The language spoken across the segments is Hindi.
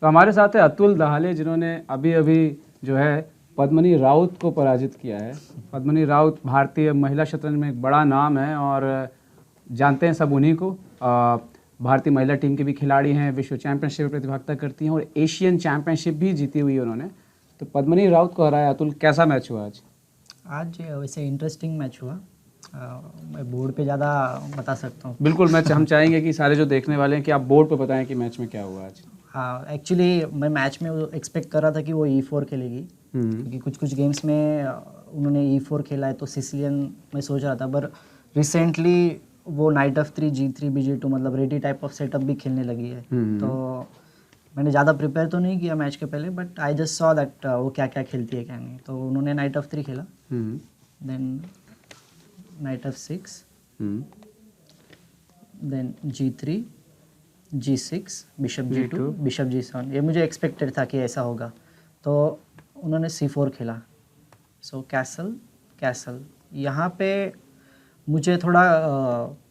तो हमारे साथ है अतुल दहाले, जिन्होंने अभी अभी जो है पद्मिनी राउत को पराजित किया है। पद्मिनी राउत भारतीय महिला शतरंज में एक बड़ा नाम है और जानते हैं सब उन्हीं को। भारतीय महिला टीम के भी खिलाड़ी हैं, विश्व चैंपियनशिप में प्रतिभागिता करती हैं और एशियन चैंपियनशिप भी जीती हुई है उन्होंने। तो पद्मिनी राउत को हराया। अतुल, कैसा मैच हुआ आज? आज वैसे इंटरेस्टिंग मैच हुआ। मैं बोर्ड पे ज़्यादा बता सकता हूँ। बिल्कुल, मैच हम चाहेंगे कि सारे जो देखने वाले हैं कि आप बोर्ड पे बताएं कि मैच में क्या हुआ आज। हाँ, एक्चुअली मैं मैच में एक्सपेक्ट कर रहा था कि वो E4 खेलेगी, क्योंकि कुछ गेम्स में उन्होंने E4 खेला है, तो सिसिलियन मैं सोच रहा था। पर रिसेंटली वो नाइट F3 G3 BG2 मतलब रेडी टाइप ऑफ सेटअप भी खेलने लगी है। तो मैंने ज़्यादा प्रिपेयर तो नहीं किया मैच के पहले, but I just saw that वो क्या क्या खेलती है क्या नहीं। तो उन्होंने नाइट F3 खेला, then knight F6, then G3 G6 bishop G2 bishop G7। ये मुझे एक्सपेक्टेड था कि ऐसा होगा। तो उन्होंने C4 खेला, सो कैसल। यहाँ पे मुझे थोड़ा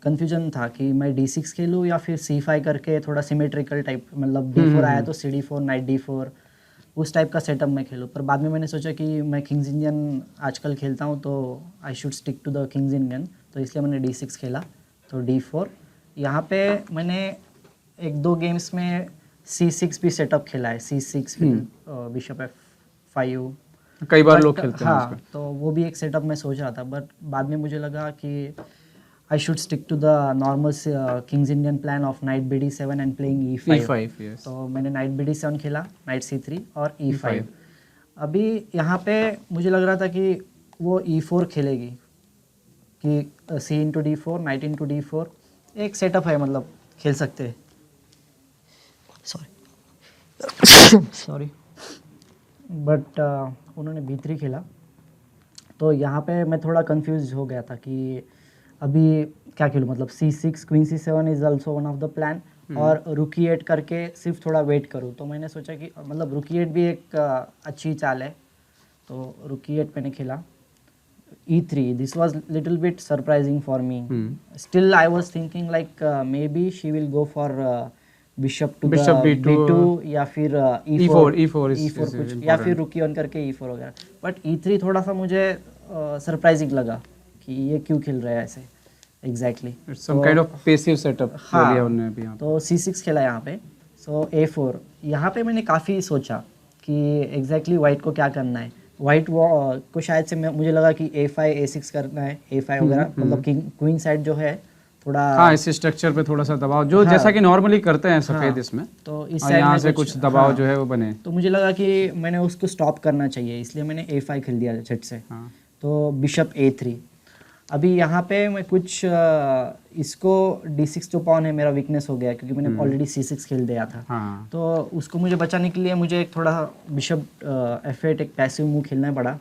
कंफ्यूजन था कि मैं D6 खेलूँ या फिर C5 करके थोड़ा सिमेट्रिकल टाइप, मतलब D4 आया तो CD4 नाइट D4 उस टाइप का सेटअप में खेलूँ। पर बाद में मैंने सोचा कि मैं किंग्स इंडियन आजकल खेलता हूँ, तो I should stick to the King's Indian, तो इसलिए मैंने D6 खेला। तो D4 यहाँ पे मैंने एक दो गेम्स में C6 भी सेटअप खेला है, C6 बिशप F5 कई बार लोग खेलते हैं। हाँ, तो वो भी एक सेटअप मैं सोच रहा था, बट बाद में मुझे लगा कि I should stick to the normal King's Indian plan of knight BD7 and playing E5। yes. तो मैंने नाइट BD7 खेला, नाइट C3 और E5। अभी यहाँ पे मुझे लग रहा था कि वो E4 खेलेगी, कि C into D4 night into D4 एक सेटअप है, मतलब खेल सकते हैं। सॉरी बट उन्होंने B3 खेला। तो यहाँ पे मैं थोड़ा कंफ्यूज हो गया था कि अभी क्या खेलूँ, मतलब C6 queen C7 is also one of the plan, और रुक E8 करके सिर्फ थोड़ा वेट करूँ। तो मैंने सोचा कि मतलब रुक E8 भी एक अच्छी चाल है, तो रुक E8 मैंने खेला। E3, this was little bit surprising for me. Still I was thinking like maybe she will go for bishop to Bishop the B2 B2 या फिर E4 कुछ, या फिर रुकी ऑन करके E4 वगैरह। बट E3 थोड़ा सा मुझे सरप्राइजिंग लगा कि ये क्यों खेल रहा है ऐसे exactly. Some kind of passive setup ले लिया उन्होंने अभी यहाँ। तो C6 खेला यहाँ पे। सो A4 यहाँ पे मैंने काफ़ी सोचा कि एग्जैक्टली वाइट को क्या करना है। वाइट को शायद से मुझे लगा कि A5 A6 करना है, A5 वगैरह, मतलब क्वीन साइड जो है थोड़ा, हाँ, इस स्ट्रक्चर पे थोड़ा सा दबाव जो जैसा कि नॉर्मली करते हैं सफेद इसमें, तो इस साइड यहाँ से कुछ दबाव जो है वो बने। तो मुझे लगा कि मैंने उसको स्टॉप करना चाहिए, इसलिए मैंने A5 खेल दिया झट से। तो बिशप A3। अभी यहाँ पे मैं कुछ इसको D6 जो पॉन है मेरा वीकनेस हो गया, क्योंकि मैंने ऑलरेडी C6 खेल दिया था। तो उसको मुझे बचाने के लिए मुझे एक थोड़ा बिशप F8 एक पैसिव मूव खेलना पड़ा।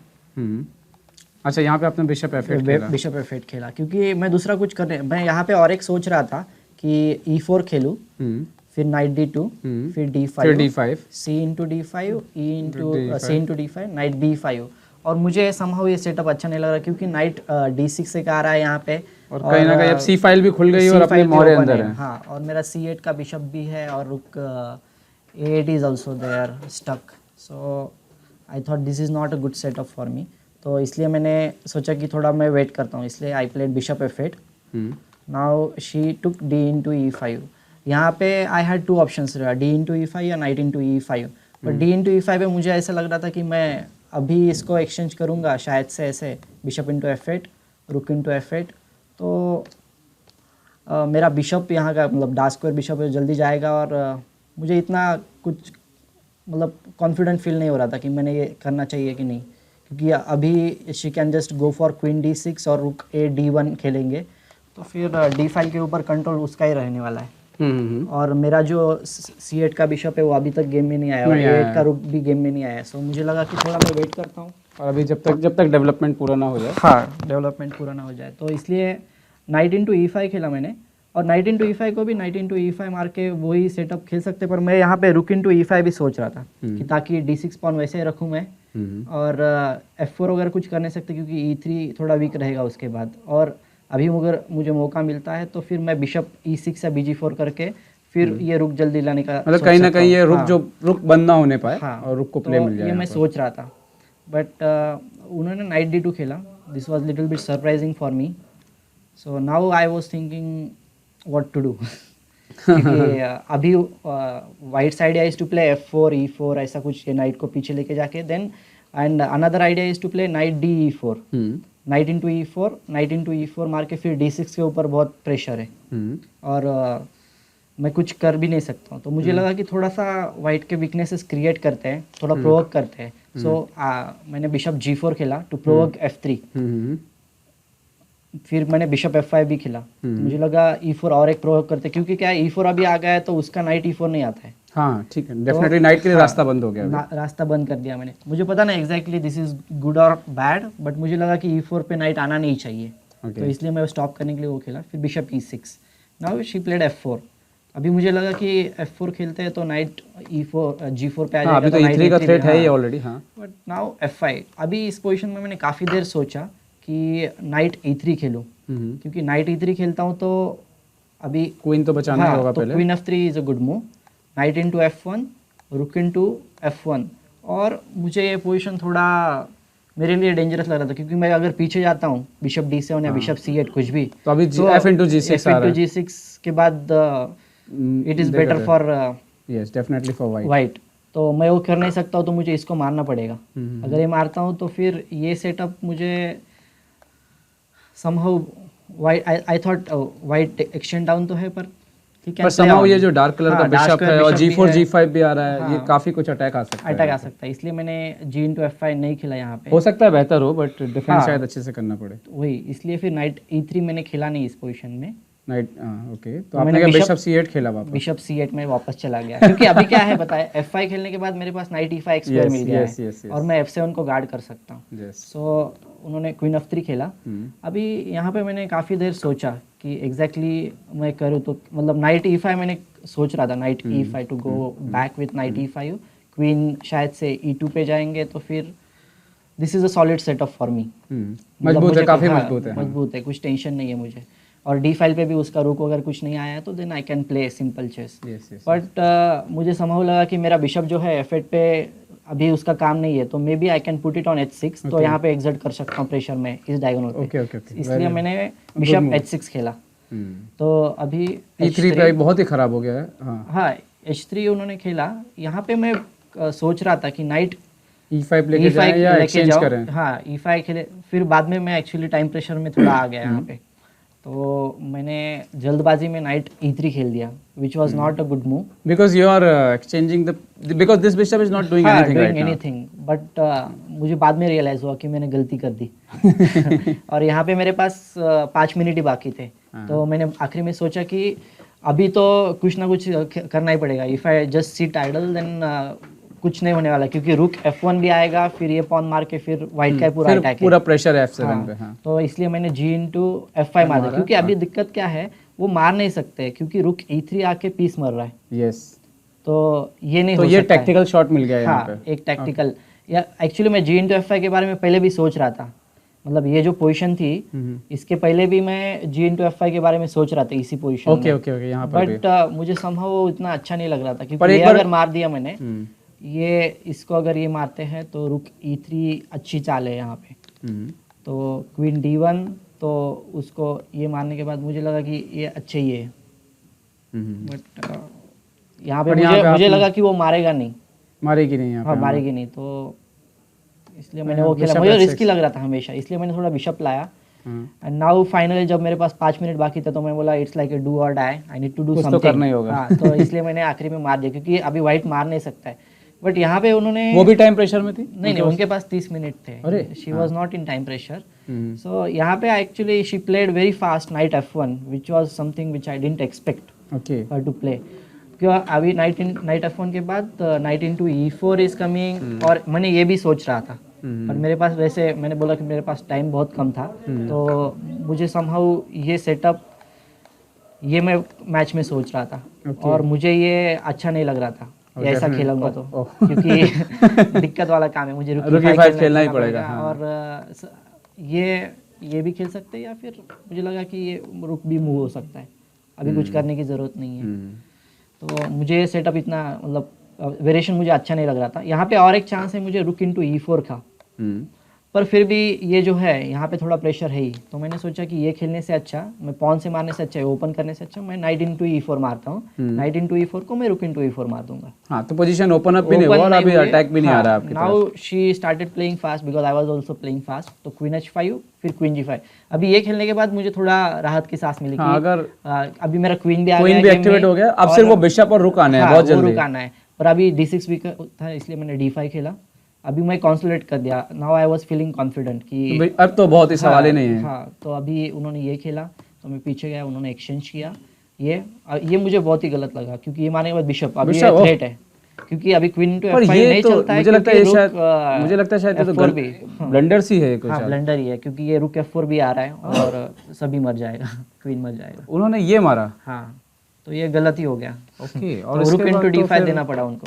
अच्छा, यहाँ पे आपने बिशप F8 खेला? बिशप F8 खेला क्योंकि मैं दूसरा कुछ मैं यहाँ पे और एक सोच रहा था कि E4 खेलूँ, फिर नाइट D2, फिर D5, C into D5, C into D5, night B5। और मुझे समहाउ ये सेटअप अच्छा नहीं लग रहा, क्योंकि नाइट D6 एक आ रहा है यहाँ पे, और कहीं ना कहीं अब C फाइल भी खुल गई और अपने मोहरे अंदर है। हाँ, और मेरा C8 का बिशप भी है और rook A8 is also there stuck. So I thought this is not a good setup for me. तो इसलिए मैंने सोचा कि थोड़ा मैं वेट करता हूँ, इसलिए I played bishop F8। Now she took D into E5। यहाँ पे I had two options, D into E5 या night into E5। But D into E5 पे मुझे ऐसा लग रहा था कि मैं अभी इसको एक्सचेंज करूँगा शायद से ऐसे, बिशप into F8, रुक into F8, तो मेरा बिशप यहाँ का मतलब डार्क स्क्वायर बिशप जल्दी जाएगा। और मुझे इतना कुछ मतलब कॉन्फिडेंट फील नहीं हो रहा था कि मैंने ये करना चाहिए कि नहीं, क्योंकि अभी she can just go for queen D6 और रुक D1 खेलेंगे, तो फिर D5 के ऊपर कंट्रोल उसका ही रहने वाला है। और मेरा जो C8 का बिशप है वो अभी तक गेम में नहीं आया, और A8 का रुक भी गेम में नहीं आया। सो मुझे लगा कि थोड़ा मैं वेट करता हूँ, और अभी जब तक डेवलपमेंट पूरा ना हो जाए। हाँ, डेवलपमेंट पूरा ना हो जाए, तो इसलिए नाइट into E5 खेला मैंने। और नाइट into E5 को भी नाइट into E5 मार के वही सेटअप खेल सकते, पर मैं यहाँ पे रुक into E5 भी सोच रहा था कि ताकि D6 पॉन वैसे ही रखूँ मैं, और F4 वगैरह कुछ कर नहीं सकते क्योंकि E3 थोड़ा वीक रहेगा उसके बाद। और अभी अगर मुझे मौका मिलता है तो फिर मैं बिशप E6 या BG4 करके फिर ये रुक जल्दी लाने का मतलब सोच कहीं ना सकता कहीं ये हूँ। रुक हाँ, जो रुक बंद ना होने पाए हाँ, और रुक को प्ले तो मिल जाए ये यहाँ मैं पर। सोच रहा था, बट उन्होंने नाइट D2 खेला। This was little bit surprising for me. So now I was thinking what to do क्योंकि अभी white side is to play F4 E4 ऐसा कुछ, ये नाइट को पीछे लेके जाके, then and another idea is to play knight D E4, knight into E4, knight into E4 मार के फिर D6 के ऊपर बहुत प्रेशर है और मैं कुछ कर भी नहीं सकता हूँ। तो मुझे लगा कि थोड़ा सा वाइट के वीकनेसेस क्रिएट करते हैं, थोड़ा प्रोवोक करते हैं। सो मैंने बिशप G4 खेला टू प्रोवोक F3, फिर मैंने बिशप F5 भी खेला। तो मुझे लगा E4 और एक प्रोवोक करते, क्योंकि क्या है, E4 अभी आ गया है तो उसका नाइट E4 नहीं आता है। हाँ ठीक है, डेफिनेटली नाइट के लिए रास्ता बंद हो गया अभी। रास्ता बंद कर दिया मैंने। मुझे पता नहीं एग्जैक्टली दिस इज गुड और बैड, बट मुझे लगा कि E4 पे नाइट आना नहीं चाहिए। तो इसलिए मैं स्टॉप करने के लिए वो खेला। फिर bishop E6, now she played F4। अभी मुझे लगा कि F4 खेलते हैं तो नाइट E4 G4 पे आ जाएगा। अभी तो E3 का थ्रेट है ही ऑलरेडी। हाँ, बट नाउ F5। अभी इस पोजीशन में मैंने काफ़ी देर सोचा कि नाइट E3 खेलूँ, क्योंकि नाइट E3 खेलता हूँ तो अभी क्वीन तो बचाना ही होगा तो पहले। Queen F3 is a good move, night into F1, रुक इंटू F1। और मुझे ये पोजीशन थोड़ा मेरे लिए डेंजरस लग रहा था, क्योंकि मैं अगर पीछे जाता हूँ बिशप D7 या बिशप C8 कुछ भी, तो अभी F इंटू G6 आ रहा है। G6 के बाद it is better for yes, definitely for white. तो मैं वो कर नहीं सकता हूँ, तो मुझे इसको मारना पड़ेगा। अगर ये मारता हूँ तो फिर ये सेटअप मुझे somehow white, I thought white extend down तो है, पर पर somehow ये जो डार्क कलर का बिशप है और G4 G5 भी आ रहा है, ये हाँ, काफी कुछ अटैक आ सकता है। अटैक आ सकता है, इसलिए मैंने G इंटू F5 नहीं खेला यहाँ पे। हो सकता है बेहतर हो, बट डिफेंस शायद अच्छे से करना पड़े। वही, इसलिए फिर नाइट E3 मैंने खेला नहीं इस पोजीशन में। नाइट ओके, तो आपने क्या बिशप C8 खेला वापस? बिशप C8 में वापस चला गया, क्योंकि अभी क्या है बताए, F5 खेलने के बाद मेरे पास नाइट E5 स्क्वायर मिल गया है और मैं F7 को गार्ड कर सकता हूँ। सो उन्होंने क्वीन F3 खेला। अभी यहाँ पे मैंने काफ़ी देर सोचा कि एग्जैक्टली मैं करूँ तो, मतलब नाइट E5 मैंने सोच रहा था, knight E5 to go back with knight E5, queen शायद से E2 पे जाएंगे तो फिर this is a solid setup for me. मजबूत है, काफ़ी मजबूत है। मजबूत है, कुछ टेंशन नहीं है मुझे। और D फाइल पे भी उसका रुक अगर कुछ नहीं आया है तो then I can play simple chess. बट मुझे समझ लगा कि मेरा बिशप जो है F8 पे अभी उसका काम नहीं है, तो maybe I can put it on H6, तो यहाँ पे एग्जर्ट कर सकता हूँ प्रेशर में इस डायगोनल पे। इसलिए मैंने बिशप H6 खेला। तो अभी E3 पे बहुत ही खराब हो गया है। हाँ, H3 उन्होंने खेला। यहाँ पे मैं सोच रहा था कि नाइट E5 लेके जाएं या एक्सचेंज करें। हाँ, E5 खेले। फिर बाद में मैं एक्चुअली टाइम प्रेशर में थोड़ा आ गया यहाँ पे, तो मैंने जल्दबाजी में नाइट E3 खेल दिया, which was not a good move. Because you are exchanging because this bishop is not doing anything right now. But मुझे बाद में रियलाइज हुआ कि मैंने गलती कर दी और यहाँ पे मेरे पास 5 मिनट ही बाकी थे। तो मैंने आखिरी में सोचा कि अभी तो कुछ ना कुछ करना ही पड़ेगा। If I just sit idle then कुछ नहीं होने वाला, क्योंकि रुक F1 भी आएगा, फिर ये पॉन मार के फिर वाइट का पूरा अटैक है, पूरा प्रेशर है F7 पे। हाँ, तो इसलिए मैंने G इंटू F5 मारा, क्योंकि अभी दिक्कत क्या है, वो मार नहीं सकते क्योंकि रुक E3 आके पीस मर रहा है। यस, तो ये नहीं तो हो ये सकता टैक्टिकल शॉट मिल गया यहाँ पे। एक टैक्टिकल, या एक्चुअली मैं G इंटू F5 के बारे में पहले भी सोच रहा था। मतलब ये जो पोजीशन थी, इसके पहले भी मैं G इंटू F5 के बारे में सोच रहा था इसी पोजीशन में। ओके, यहाँ पर बट मुझे समहाउ इतना अच्छा नहीं लग रहा था, क्योंकि ये अगर मार दिया मैंने, ये इसको अगर ये मारते हैं तो रुक E3 अच्छी चाल है यहाँ पे। तो क्वीन D1, तो उसको ये मारने के बाद मुझे लगा कि ये अच्छे ही है। बट यहाँ पे मुझे लगा कि वो मारेगा नहीं, मारेगी नहीं यहाँ पे। हाँ, मारेगी नहीं, तो इसलिए मैंने वो खेला। मुझे रिस्की लग रहा था हमेशा, इसलिए मैंने थोड़ा बिशप लाया। एंड नाउ फाइनली जब मेरे पास 5 मिनट बाकी थे, तो मैं बोला it's like a do or die, I need to do something. करना ही होगा। हाँ, तो इसलिए मैंने आखिरी में मार दिया, क्योंकि अभी वाइट मार नहीं सकता है। बट यहाँ पे उन्होंने, वो भी टाइम प्रेशर में थी? नहीं, उनके पास 30 मिनट थे। She was not in time pressure. So यहाँ पे actually she played very fast knight F1, which was something which I didn't expect her to play. क्यों अभी नाइट F1 के बाद night into E4 is coming, और मैंने ये भी सोच रहा था, पर मेरे पास, वैसे मैंने बोला कि मेरे पास टाइम बहुत कम था, तो मुझे समहाउ ये सेटअप, ये मैं मैच में सोच रहा था, और मुझे ये अच्छा नहीं लग रहा था ऐसा खेलूंगा तो, क्योंकि दिक्कत वाला काम है, मुझे रुक E5 खेलना ही पड़ेगा। और ये भी खेल सकते हैं, या फिर मुझे लगा कि ये रुक भी मूव हो सकता है, अभी कुछ करने की ज़रूरत नहीं है। तो मुझे ये सेटअप इतना मतलब वेरिएशन मुझे अच्छा नहीं लग रहा था। यहाँ पे और एक चांस है मुझे रुक इनटू E4 का, पर फिर भी ये जो है यहाँ पे थोड़ा प्रेशर है ही, तो मैंने सोचा कि ये खेलने से अच्छा, मैं पॉन से मारने से अच्छा, ओपन करने से अच्छा मैं नाइट इनटू E4 मारता हूँ। नाइट इनटू E4 को मैं रुक इनटू E4 मार दूंगा। हाँ, तो पोजीशन ओपन अप भी नहीं हुआ और अभी अटैक भी नहीं आ रहा है आपकी तरफ। Now she started playing fast because I was also playing fast, तो क्वीन H5 फिर क्वीन G5। अभी ये खेलने के बाद मुझे थोड़ा राहत की सांस मिली कि अगर अभी मेरा क्वीन भी आ गया, क्वीन भी एक्टिवेट हो गया, अब सिर्फ वो बिशप और रुक आना है, बहुत जल्दी रुक आना है। पर अभी D6 वीक था इसलिए मैंने D5 खेला। अभी मैं कंसोलिडेट कर दिया। Now I was feeling confident कि अब तो बहुत ही सवाल ही नहीं है। हाँ, तो अभी उन्होंने ये खेला तो मैं पीछे गया, उन्होंने एक्सचेंज किया। ये मुझे बहुत ही गलत लगा क्योंकि ये मारने के बाद बिशप अभी ये थ्रेट है, क्योंकि अभी क्वीन टू F5 नहीं चलता है। मुझे लगता है शायद ये तो ब्लंडर सी है कुछ। हाँ, ब्लंडर ही है क्योंकि ये रुक F4 भी आ रहा है और सभी मर जाएगा, क्वीन मर जाएगा। उन्होंने ये मारा, हाँ, तो ये गलत ही हो गया। ओके, और रुक इनटू D5 देना पड़ा उनको।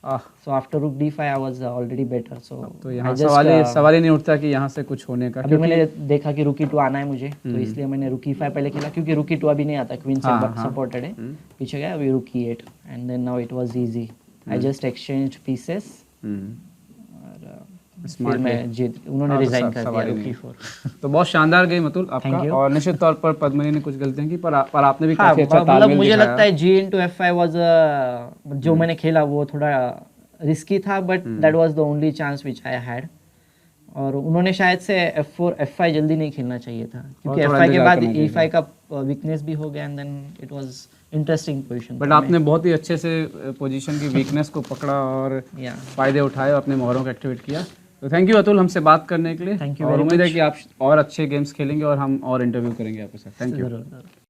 सो after rook D5 I was already better. So तो यहाँ सवाल ही नहीं उठता कि यहाँ से कुछ होने का। अभी मैंने देखा कि रुक E2 आना है मुझे, तो इसलिए मैंने रुक E5 पहले खेला क्योंकि रुक E2 अभी नहीं आता, क्वीन से सपोर्टेड है। पीछे गया, अभी rook E8 and then now it was easy. I just exchanged pieces और मैं जीत, उन्होंने रिजाइन कर दिया रुक E4। तो बहुत शानदार गेम अतुल आपका, और निश्चित तौर पर पद्मिनी ने कुछ गलतियां की, पर आपने भी हाँ, काफी अच्छा मतलब तालमेल मुझे दिखाया। लगता है G into F5 वाज जो मैंने खेला वो थोड़ा रिस्की था, but that was the only chance which I had. और उन्होंने शायद से F5 जल्दी नहीं खेलना चाहिए था क्योंकि F5 के बाद E5 का वीकनेस भी हो गया and then it was interesting position. But आपने बहुत ही अच्छे से पोजीशन की वीकनेस को पकड़ा और फायदे उठाए और अपने मोहरों को एक्टिवेट किया। तो थैंक यू अतुल हमसे बात करने के लिए। थैंक यू, और उम्मीद है कि आप और अच्छे गेम्स खेलेंगे और हम और इंटरव्यू करेंगे आपके साथ। Thank you.